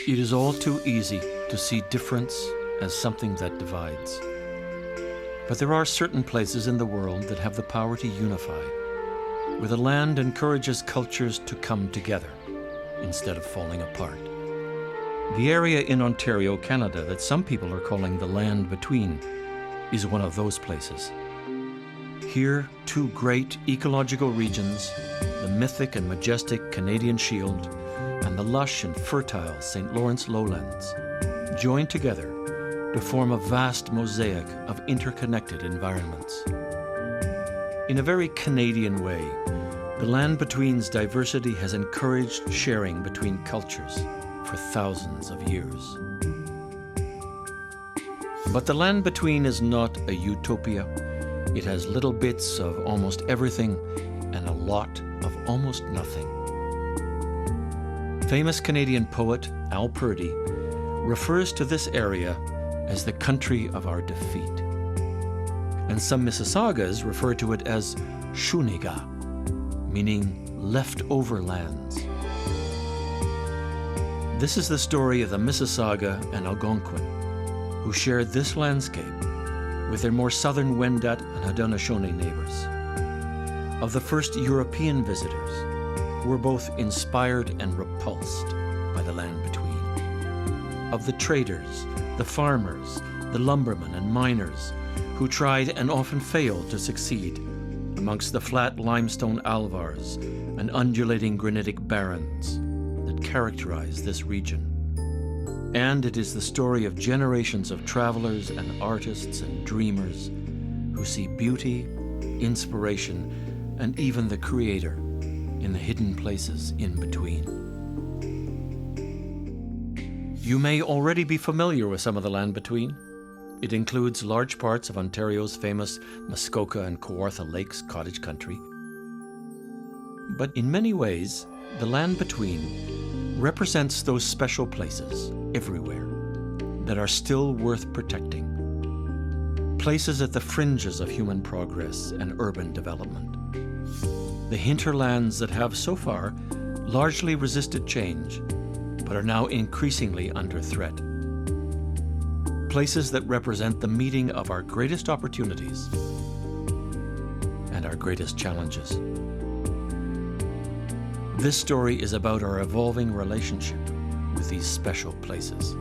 It is all too easy to see difference as something that divides. But there are certain places in the world that have the power to unify, where the land encourages cultures to come together instead of falling apart. The area in Ontario, Canada, that some people are calling the Land Between is one of those places. Here, two great ecological regions, the mythic and majestic Canadian Shield and the lush and fertile St. Lawrence lowlands, join together to form a vast mosaic of interconnected environments. In a very Canadian way, the Land Between's diversity has encouraged sharing between cultures for thousands of years. But the Land Between is not a utopia. It has little bits of almost everything and a lot of almost nothing. Famous Canadian poet Al Purdy refers to this area as the country of our defeat. And some Mississaugas refer to it as Shuniga, meaning leftover lands. This is the story of the Mississauga and Algonquin, who shared this landscape with their more southern Wendat and Haudenosaunee neighbors, of the first European visitors who were both inspired and repulsed by the Land Between, of the traders, the farmers, the lumbermen and miners who tried and often failed to succeed amongst the flat limestone alvars and undulating granitic barrens that characterize this region. And it is the story of generations of travelers and artists and dreamers who see beauty, inspiration, and even the Creator in the hidden places in between. You may already be familiar with some of the Land Between. It includes large parts of Ontario's famous Muskoka and Kawartha Lakes cottage country. But in many ways, the Land Between represents those special places everywhere that are still worth protecting. Places at the fringes of human progress and urban development. The hinterlands that have so far largely resisted change, but are now increasingly under threat. Places that represent the meeting of our greatest opportunities and our greatest challenges. This story is about our evolving relationship with these special places.